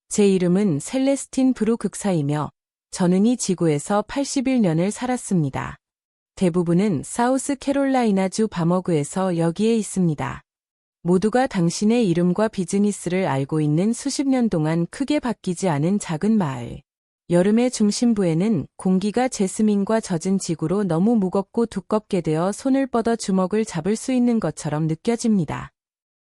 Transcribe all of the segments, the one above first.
제 이름은 셀레스틴 브루크사이며 저는 이 지구에서 81년을 살았습니다. 대부분은 사우스캐롤라이나주 바머그에서 여기에 있습니다. 모두가 당신의 이름과 비즈니스를 알고 있는 수십 년 동안 크게 바뀌지 않은 작은 마을. 여름의 중심부에는 공기가 제스민과 젖은 지구로 너무 무겁고 두껍게 되어 손을 뻗어 주먹을 잡을 수 있는 것처럼 느껴집니다.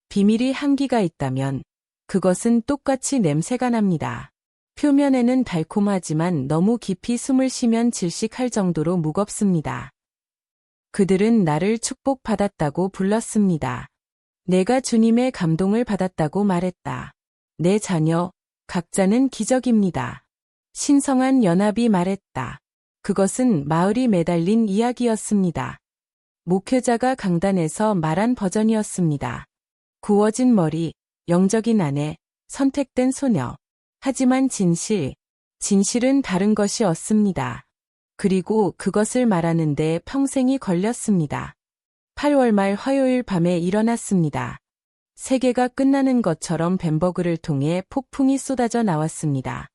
비밀이 한기가 있다면 그것은 똑같이 냄새가 납니다. 표면에는 달콤하지만 너무 깊이 숨을 쉬면 질식할 정도로 무겁습니다. 그들은 나를 축복받았다고 불렀습니다. 내가 주님의 감동을 받았다고 말했다. 내 자녀, 각자는 기적입니다. 신성한 연합이 말했다. 그것은 마을이 매달린 이야기였습니다. 목회자가 강단에서 말한 버전이었습니다. 구워진 머리, 영적인 아내, 선택된 소녀. 하지만 진실은 다른 것이었습니다. 그리고 그것을 말하는데 평생이 걸렸습니다. 8월 말 화요일 밤에 일어났습니다. 세계가 끝나는 것처럼 벤버그를 통해 폭풍이 쏟아져 나왔습니다.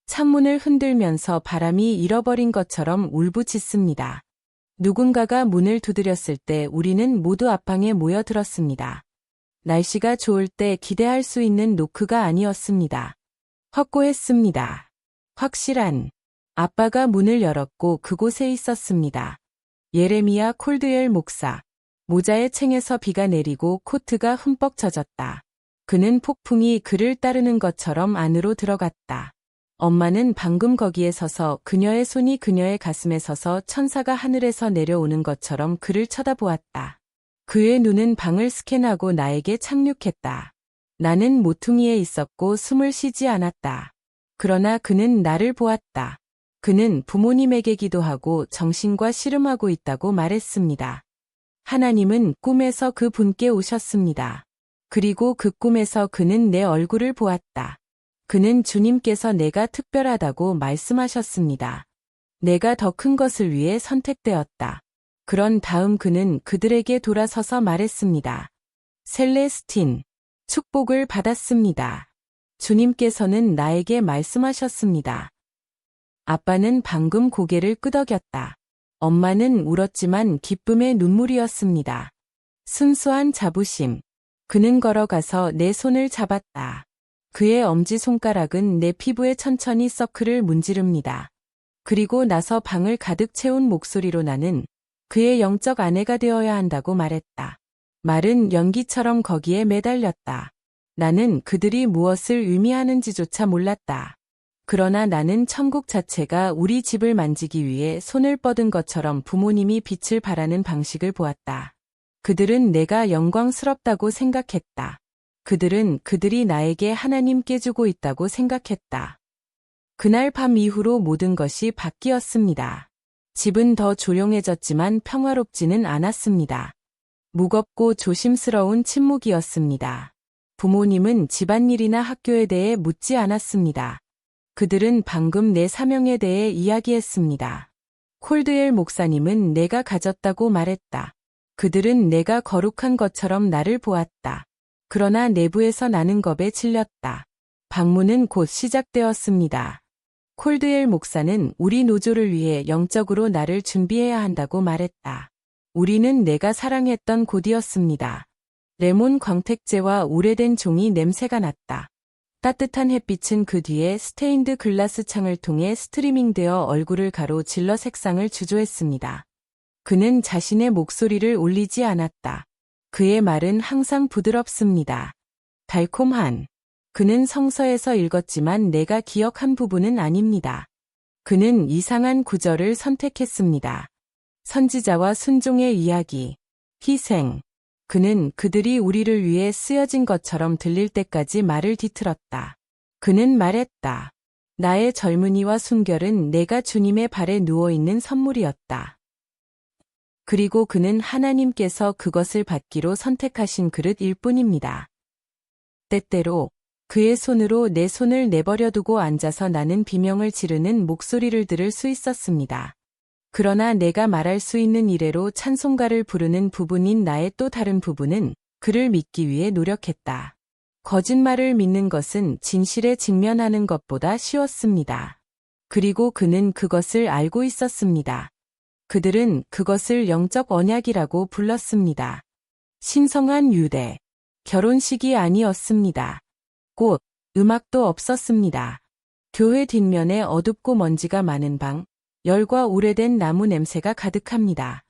창문을 흔들면서 바람이 잃어버린 것처럼 울부짖습니다. 누군가가 문을 두드렸을 때 우리는 모두 앞방에 모여들었습니다. 날씨가 좋을 때 기대할 수 있는 노크가 아니었습니다. 확고했습니다. 확실한. 아빠가 문을 열었고 그곳에 있었습니다. 예레미야 콜드웰 목사. 모자의 챙에서 비가 내리고 코트가 흠뻑 젖었다. 그는 폭풍이 그를 따르는 것처럼 안으로 들어갔다. 엄마는 방금 거기에 서서 그녀의 손이 그녀의 가슴에 서서 천사가 하늘에서 내려오는 것처럼 그를 쳐다보았다. 그의 눈은 방을 스캔하고 나에게 착륙했다. 나는 모퉁이에 있었고 숨을 쉬지 않았다. 그러나 그는 나를 보았다. 그는 부모님에게 기도하고 정신과 씨름하고 있다고 말했습니다. 하나님은 꿈에서 그 분께 오셨습니다. 그리고 그 꿈에서 그는 내 얼굴을 보았다. 그는 주님께서 내가 특별하다고 말씀하셨습니다. 내가 더 큰 것을 위해 선택되었다. 그런 다음 그는 그들에게 돌아서서 말했습니다. 셀레스틴, 축복을 받았습니다. 주님께서는 나에게 말씀하셨습니다. 아빠는 방금 고개를 끄덕였다. 엄마는 울었지만 기쁨의 눈물이었습니다. 순수한 자부심. 그는 걸어가서 내 손을 잡았다. 그의 엄지손가락은 내 피부에 천천히 서클을 문지릅니다. 그리고 나서 방을 가득 채운 목소리로 나는 그의 영적 아내가 되어야 한다고 말했다. 말은 연기처럼 거기에 매달렸다. 나는 그들이 무엇을 의미하는지조차 몰랐다. 그러나 나는 천국 자체가 우리 집을 만지기 위해 손을 뻗은 것처럼 부모님이 빛을 발하는 방식을 보았다. 그들은 내가 영광스럽다고 생각했다. 그들은 그들이 나에게 하나님께 주고 있다고 생각했다. 그날 밤 이후로 모든 것이 바뀌었습니다. 집은 더 조용해졌지만 평화롭지는 않았습니다. 무겁고 조심스러운 침묵이었습니다. 부모님은 집안일이나 학교에 대해 묻지 않았습니다. 그들은 방금 내 사명에 대해 이야기했습니다. 콜드웰 목사님은 내가 가졌다고 말했다. 그들은 내가 거룩한 것처럼 나를 보았다. 그러나 내부에서 나는 겁에 질렸다. 방문은 곧 시작되었습니다. 콜드웰 목사는 우리 노조를 위해 영적으로 나를 준비해야 한다고 말했다. 우리는 내가 사랑했던 곳이었습니다. 레몬 광택제와 오래된 종이 냄새가 났다. 따뜻한 햇빛은 그 뒤에 스테인드 글라스 창을 통해 스트리밍되어 얼굴을 가로질러 색상을 주조했습니다. 그는 자신의 목소리를 올리지 않았다. 그의 말은 항상 부드럽습니다. 달콤한. 그는 성서에서 읽었지만 내가 기억한 부분은 아닙니다. 그는 이상한 구절을 선택했습니다. 선지자와 순종의 이야기, 희생. 그는 그들이 우리를 위해 쓰여진 것처럼 들릴 때까지 말을 뒤틀었다. 그는 말했다. 나의 젊은이와 순결은 내가 주님의 발에 누워있는 선물이었다. 그리고 그는 하나님께서 그것을 받기로 선택하신 그릇일 뿐입니다. 때때로 그의 손으로 내 손을 내버려 두고 앉아서 나는 비명을 지르는 목소리를 들을 수 있었습니다. 그러나 내가 말할 수 있는 이래로 찬송가를 부르는 부분인 나의 또 다른 부분은 그를 믿기 위해 노력했다. 거짓말을 믿는 것은 진실에 직면하는 것보다 쉬웠습니다. 그리고 그는 그것을 알고 있었습니다. 그들은 그것을 영적 언약이라고 불렀습니다. 신성한 유대. 결혼식이 아니었습니다. 꽃, 음악도 없었습니다. 교회 뒷면에 어둡고 먼지가 많은 방, 열과 오래된 나무 냄새가 가득합니다.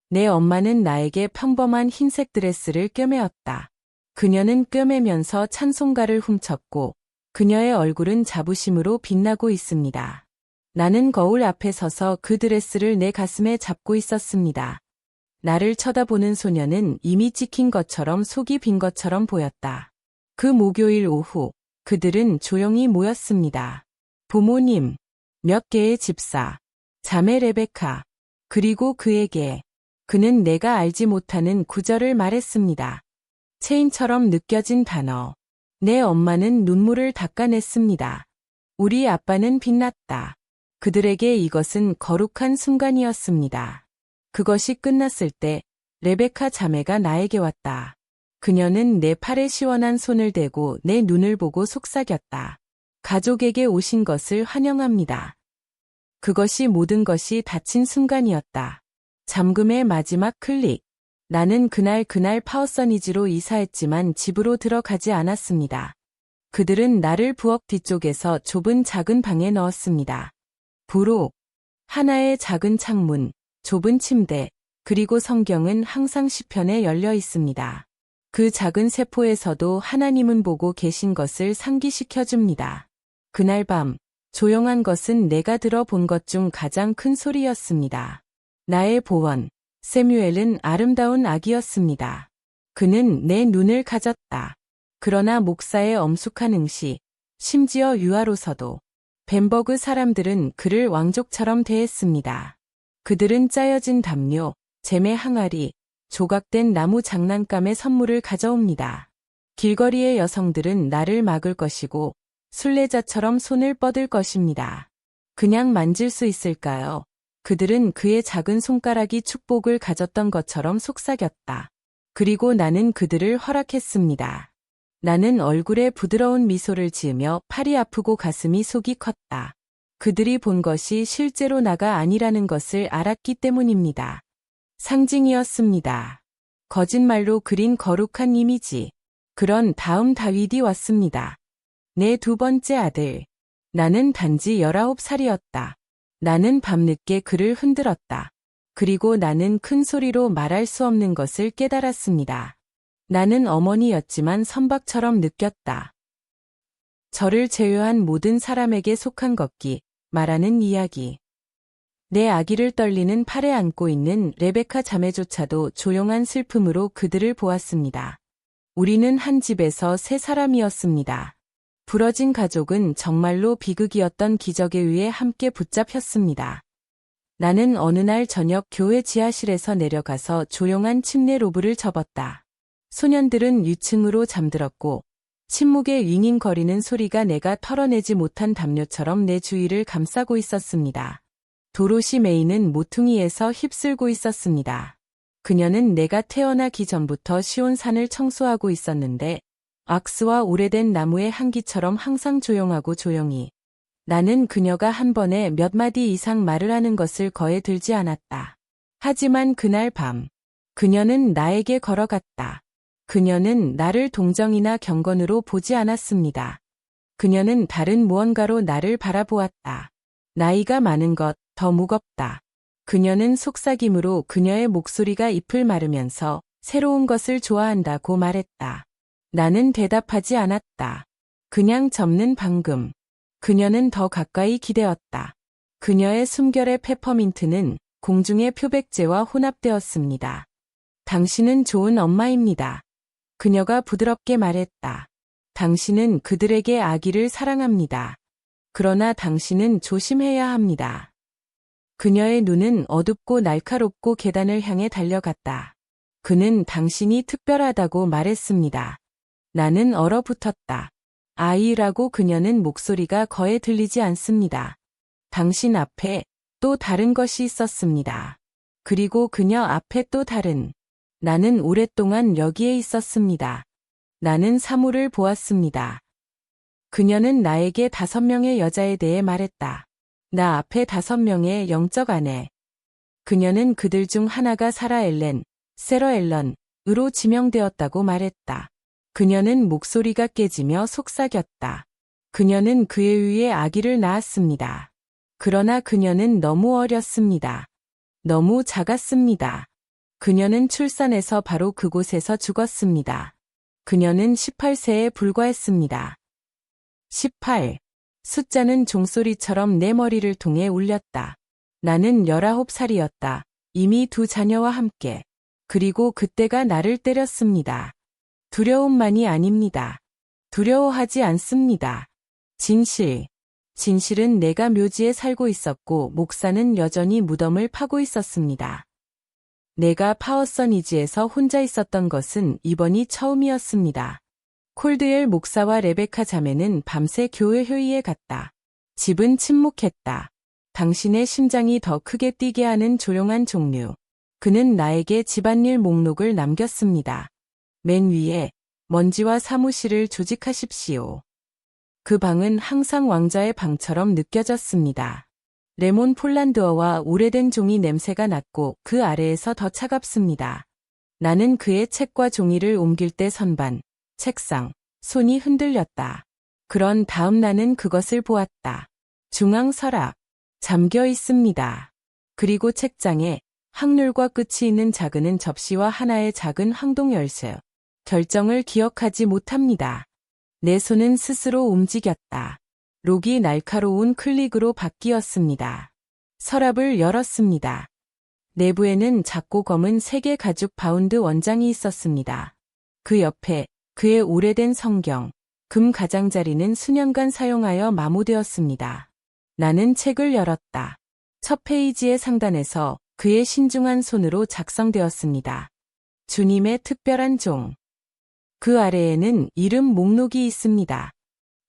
내 엄마는 나에게 평범한 흰색 드레스를 꿰매었다. 그녀는 꿰매면서 찬송가를 훔쳤고 그녀의 얼굴은 자부심으로 빛나고 있습니다. 나는 거울 앞에 서서 그 드레스를 내 가슴에 잡고 있었습니다. 나를 쳐다보는 소녀는 이미 찍힌 것처럼 속이 빈 것처럼 보였다. 그 목요일 오후 그들은 조용히 모였습니다. 부모님, 몇 개의 집사, 자매 레베카, 그리고 그에게 그는 내가 알지 못하는 구절을 말했습니다. 체인처럼 느껴진 단어. 내 엄마는 눈물을 닦아냈습니다. 우리 아빠는 빛났다. 그들에게 이것은 거룩한 순간이었습니다. 그것이 끝났을 때 레베카 자매가 나에게 왔다. 그녀는 내 팔에 시원한 손을 대고 내 눈을 보고 속삭였다. 가족에게 오신 것을 환영합니다. 그것이 모든 것이 닫힌 순간이었다. 잠금의 마지막 클릭. 나는 그날 파워서니지로 이사했지만 집으로 들어가지 않았습니다. 그들은 나를 부엌 뒤쪽에서 좁은 작은 방에 넣었습니다. 부록, 하나의 작은 창문, 좁은 침대, 그리고 성경은 항상 시편에 열려 있습니다. 그 작은 세포에서도 하나님은 보고 계신 것을 상기시켜줍니다. 그날 밤, 조용한 것은 내가 들어본 것 중 가장 큰 소리였습니다. 나의 보원, 세뮤엘은 아름다운 아기였습니다. 그는 내 눈을 가졌다. 그러나 목사의 엄숙한 응시, 심지어 유아로서도 벤버그 사람들은 그를 왕족처럼 대했습니다. 그들은 짜여진 담요, 잼의 항아리, 조각된 나무 장난감의 선물을 가져옵니다. 길거리의 여성들은 나를 막을 것이고 순례자처럼 손을 뻗을 것입니다. 그냥 만질 수 있을까요? 그들은 그의 작은 손가락이 축복을 가졌던 것처럼 속삭였다. 그리고 나는 그들을 허락했습니다. 나는 얼굴에 부드러운 미소를 지으며 팔이 아프고 가슴이 속이 컸다. 그들이 본 것이 실제로 나가 아니라는 것을 알았기 때문입니다. 상징이었습니다. 거짓말로 그린 거룩한 이미지. 그런 다음 다윗이 왔습니다. 내 두 번째 아들. 나는 단지 19살이었다. 나는 밤늦게 그를 흔들었다. 그리고 나는 큰 소리로 말할 수 없는 것을 깨달았습니다. 나는 어머니였지만 선박처럼 느꼈다. 저를 제외한 모든 사람에게 속한 걷기, 말하는 이야기. 내 아기를 떨리는 팔에 안고 있는 레베카 자매조차도 조용한 슬픔으로 그들을 보았습니다. 우리는 한 집에서 세 사람이었습니다. 부러진 가족은 정말로 비극이었던 기적에 의해 함께 붙잡혔습니다. 나는 어느 날 저녁 교회 지하실에서 내려가서 조용한 침례 로브를 접었다. 소년들은 유층으로 잠들었고 침묵의 윙윙거리는 소리가 내가 털어내지 못한 담요처럼 내 주위를 감싸고 있었습니다. 도로시 메이는 모퉁이에서 휩쓸고 있었습니다. 그녀는 내가 태어나기 전부터 시온산을 청소하고 있었는데 악스와 오래된 나무의 향기처럼 항상 조용하고 조용히. 나는 그녀가 한 번에 몇 마디 이상 말을 하는 것을 거에 들지 않았다. 하지만 그날 밤, 그녀는 나에게 걸어갔다. 그녀는 나를 동정이나 경건으로 보지 않았습니다. 그녀는 다른 무언가로 나를 바라보았다. 나이가 많은 것, 더 무겁다. 그녀는 속삭임으로 그녀의 목소리가 잎을 마르면서 새로운 것을 좋아한다고 말했다. 나는 대답하지 않았다. 그냥 접는 방금. 그녀는 더 가까이 기대었다. 그녀의 숨결의 페퍼민트는 공중의 표백제와 혼합되었습니다. 당신은 좋은 엄마입니다. 그녀가 부드럽게 말했다. 당신은 그들에게 아기를 사랑합니다. 그러나 당신은 조심해야 합니다. 그녀의 눈은 어둡고 날카롭고 계단을 향해 달려갔다. 그는 당신이 특별하다고 말했습니다. 나는 얼어붙었다. 아이라고 그녀는 목소리가 거의 들리지 않습니다. 당신 앞에 또 다른 것이 있었습니다. 그리고 그녀 앞에 또 다른. 나는 오랫동안 여기에 있었습니다. 나는 사물을 보았습니다. 그녀는 나에게 5명의 여자에 대해 말했다. 나 앞에 5명의 영적 아내. 그녀는 그들 중 하나가 사라 엘렌, 세러 앨런으로 지명되었다고 말했다. 그녀는 목소리가 깨지며 속삭였다. 그녀는 그의 위에 아기를 낳았습니다. 그러나 그녀는 너무 어렸습니다. 너무 작았습니다. 그녀는 출산해서 바로 그곳에서 죽었습니다. 그녀는 18세에 불과했습니다. 18. 숫자는 종소리처럼 내 머리를 통해 울렸다. 나는 19살이었다. 이미 2 자녀와 함께. 그리고 그때가 나를 때렸습니다. 두려움만이 아닙니다. 두려워하지 않습니다. 진실은 내가 묘지에 살고 있었고 목사는 여전히 무덤을 파고 있었습니다. 내가 파워서니지에서 혼자 있었던 것은 이번이 처음이었습니다. 콜드웰 목사와 레베카 자매는 밤새 교회 회의에 갔다. 집은 침묵했다. 당신의 심장이 더 크게 뛰게 하는 조용한 종류. 그는 나에게 집안일 목록을 남겼습니다. 맨 위에 먼지와 사무실을 조직하십시오. 그 방은 항상 왕자의 방처럼 느껴졌습니다. 레몬 폴란드어와 오래된 종이 냄새가 났고 그 아래에서 더 차갑습니다. 나는 그의 책과 종이를 옮길 때 선반, 책상, 손이 흔들렸다. 그런 다음 나는 그것을 보았다. 중앙 서랍, 잠겨 있습니다. 그리고 책장에 항률과 끝이 있는 작은 접시와 하나의 작은 항동 열쇠. 결정을 기억하지 못합니다. 내 손은 스스로 움직였다. 록이 날카로운 클릭으로 바뀌었습니다. 서랍을 열었습니다. 내부에는 작고 검은 세계 가죽 바운드 원장이 있었습니다. 그 옆에 그의 오래된 성경, 금 가장자리는 수년간 사용하여 마모되었습니다. 나는 책을 열었다. 첫 페이지의 상단에서 그의 신중한 손으로 작성되었습니다. 주님의 특별한 종. 그 아래에는 이름 목록이 있습니다.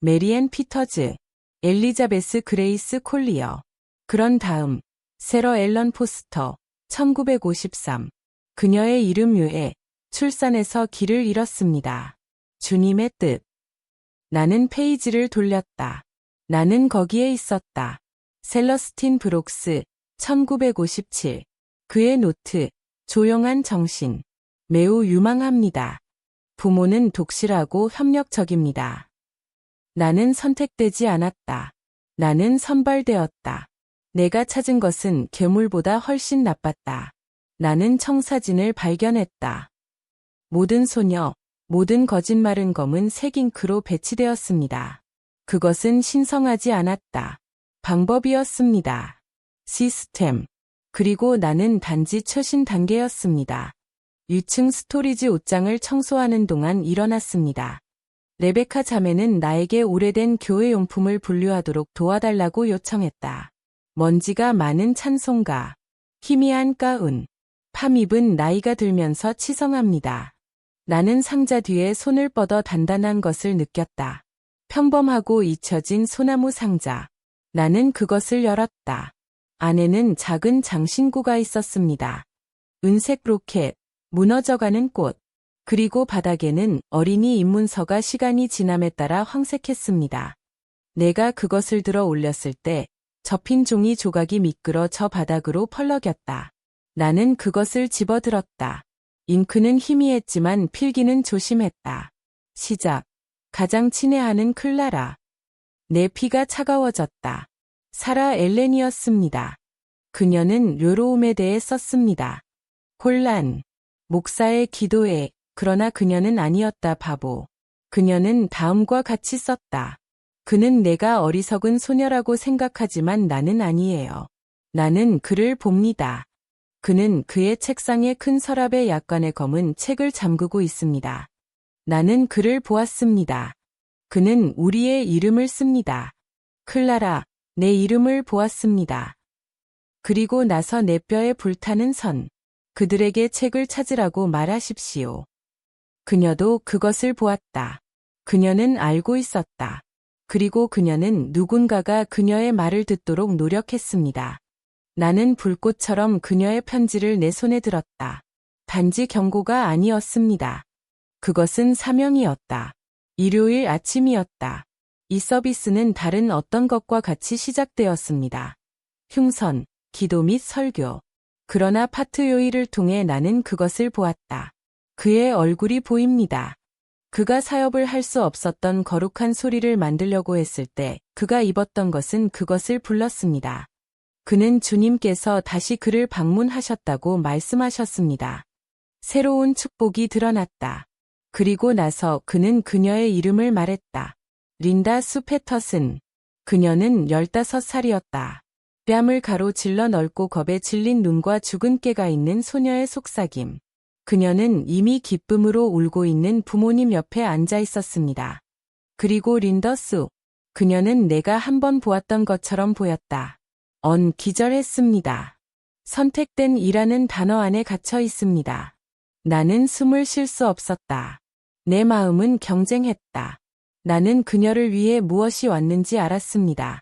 메리앤 피터즈, 엘리자베스 그레이스 콜리어. 그런 다음 세러 앨런 포스터, 1953. 그녀의 이름 외에 출산해서 길을 잃었습니다. 주님의 뜻. 나는 페이지를 돌렸다. 나는 거기에 있었다. 셀러스틴 브록스, 1957. 그의 노트, 조용한 정신. 매우 유망합니다. 부모는 독실하고 협력적입니다. 나는 선택되지 않았다. 나는 선발되었다. 내가 찾은 것은 괴물보다 훨씬 나빴다. 나는 청사진을 발견했다. 모든 소녀, 모든 거짓말은 검은 색 잉크로 배치되었습니다. 그것은 신성하지 않았다. 방법이었습니다. 시스템. 그리고 나는 단지 최신 단계였습니다. 유층 스토리지 옷장을 청소하는 동안 일어났습니다. 레베카 자매는 나에게 오래된 교회 용품을 분류하도록 도와달라고 요청했다. 먼지가 많은 찬송가, 희미한 가운, 팜입은 나이가 들면서 치성합니다. 나는 상자 뒤에 손을 뻗어 단단한 것을 느꼈다. 평범하고 잊혀진 소나무 상자. 나는 그것을 열었다. 안에는 작은 장신구가 있었습니다. 은색 로켓, 무너져가는 꽃, 그리고 바닥에는 어린이 입문서가 시간이 지남에 따라 황색했습니다. 내가 그것을 들어 올렸을 때 접힌 종이 조각이 미끄러 저 바닥으로 펄럭였다. 나는 그것을 집어들었다. 잉크는 희미했지만 필기는 조심했다. 시작. 가장 친애하는 클라라. 내 피가 차가워졌다. 사라 엘렌이었습니다. 그녀는 료로움에 대해 썼습니다. 혼란. 목사의 기도에. 그러나 그녀는 아니었다, 바보. 그녀는 다음과 같이 썼다. 그는 내가 어리석은 소녀라고 생각하지만 나는 아니에요. 나는 그를 봅니다. 그는 그의 책상의 큰 서랍에 약간의 검은 책을 잠그고 있습니다. 나는 그를 보았습니다. 그는 우리의 이름을 씁니다. 클라라, 내 이름을 보았습니다. 그리고 나서 내 뼈에 불타는 선. 그들에게 책을 찾으라고 말하십시오. 그녀도 그것을 보았다. 그녀는 알고 있었다. 그리고 그녀는 누군가가 그녀의 말을 듣도록 노력했습니다. 나는 불꽃처럼 그녀의 편지를 내 손에 들었다. 단지 경고가 아니었습니다. 그것은 사명이었다. 일요일 아침이었다. 이 서비스는 다른 어떤 것과 같이 시작되었습니다. 흉선, 기도 및 설교. 그러나 파트 요일을 통해 나는 그것을 보았다. 그의 얼굴이 보입니다. 그가 사역을 할 수 없었던 거룩한 소리를 만들려고 했을 때 그가 입었던 것은 그것을 불렀습니다. 그는 주님께서 다시 그를 방문하셨다고 말씀하셨습니다. 새로운 축복이 드러났다. 그리고 나서 그는 그녀의 이름을 말했다. 린다 수 패터슨. 그녀는 15살이었다. 뺨을 가로질러 넓고 겁에 질린 눈과 죽은 깨가 있는 소녀의 속삭임. 그녀는 이미 기쁨으로 울고 있는 부모님 옆에 앉아 있었습니다. 그리고 린더 수. 그녀는 내가 한번 보았던 것처럼 보였다. 기절했습니다. 선택된 이라는 단어 안에 갇혀 있습니다. 나는 숨을 쉴 수 없었다. 내 마음은 경쟁했다. 나는 그녀를 위해 무엇이 왔는지 알았습니다.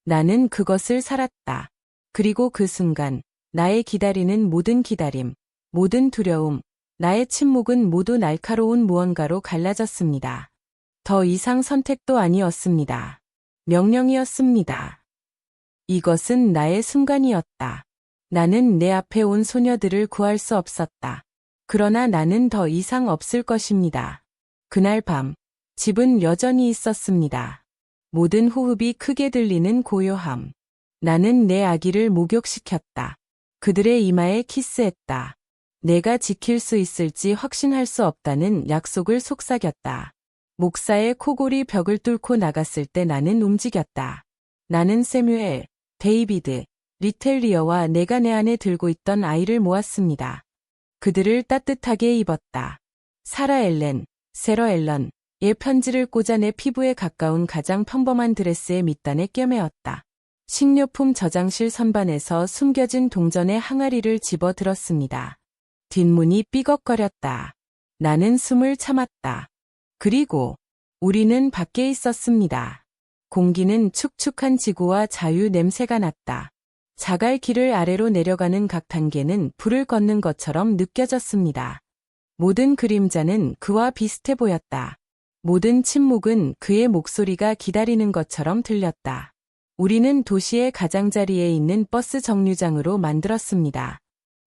나는 그것을 살았다. 그리고 그 순간, 나의 기다리는 모든 기다림, 모든 두려움, 나의 침묵은 모두 날카로운 무언가로 갈라졌습니다. 더 이상 선택도 아니었습니다. 명령이었습니다. 이것은 나의 순간이었다. 나는 내 앞에 온 소녀들을 구할 수 없었다. 그러나 나는 더 이상 없을 것입니다. 그날 밤, 집은 여전히 있었습니다. 모든 호흡이 크게 들리는 고요함. 나는 내 아기를 목욕시켰다. 그들의 이마에 키스했다. 내가 지킬 수 있을지 확신할 수 없다는 약속을 속삭였다. 목사의 코골이 벽을 뚫고 나갔을 때 나는 움직였다. 나는 세뮤엘, 데이비드, 리텔리어와 내가 내 안에 들고 있던 아이를 모았습니다. 그들을 따뜻하게 입었다. 사라 엘렌, 세러 앨런의 편지를 꽂아 내 피부에 가까운 가장 평범한 드레스의 밑단에 껴매었다. 식료품 저장실 선반에서 숨겨진 동전의 항아리를 집어 들었습니다. 뒷문이 삐걱거렸다. 나는 숨을 참았다. 그리고 우리는 밖에 있었습니다. 공기는 축축한 지구와 자유 냄새가 났다. 자갈 길을 아래로 내려가는 각 단계는 불을 걷는 것처럼 느껴졌습니다. 모든 그림자는 그와 비슷해 보였다. 모든 침묵은 그의 목소리가 기다리는 것처럼 들렸다. 우리는 도시의 가장자리에 있는 버스 정류장으로 만들었습니다.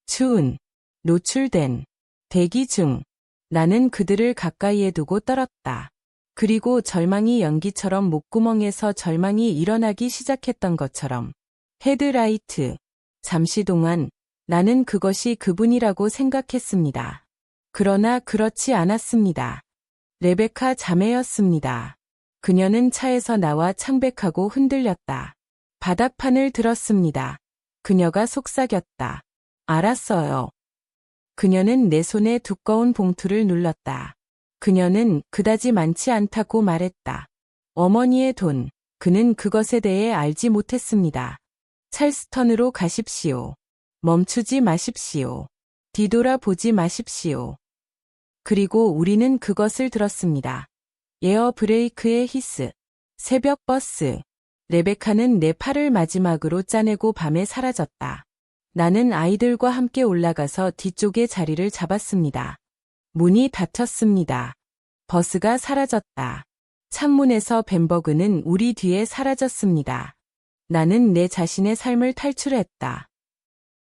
추운, 노출된, 대기 중, 나는 그들을 가까이에 두고 떨었다. 그리고 절망이 연기처럼 목구멍에서 절망이 일어나기 시작했던 것처럼. 헤드라이트. 잠시 동안 나는 그것이 그분이라고 생각했습니다. 그러나 그렇지 않았습니다. 레베카 자매였습니다. 그녀는 차에서 나와 창백하고 흔들렸다. 바닥판을 들었습니다. 그녀가 속삭였다. 알았어요. 그녀는 내 손에 두꺼운 봉투를 눌렀다. 그녀는 그다지 많지 않다고 말했다. 어머니의 돈. 그는 그것에 대해 알지 못했습니다. 찰스턴으로 가십시오. 멈추지 마십시오. 뒤돌아보지 마십시오. 그리고 우리는 그것을 들었습니다. 에어 브레이크의 히스. 새벽 버스. 레베카는 내 팔을 마지막으로 짜내고 밤에 사라졌다. 나는 아이들과 함께 올라가서 뒤쪽의 자리를 잡았습니다. 문이 닫혔습니다. 버스가 사라졌다. 창문에서 벤버그는 우리 뒤에 사라졌습니다. 나는 내 자신의 삶을 탈출했다.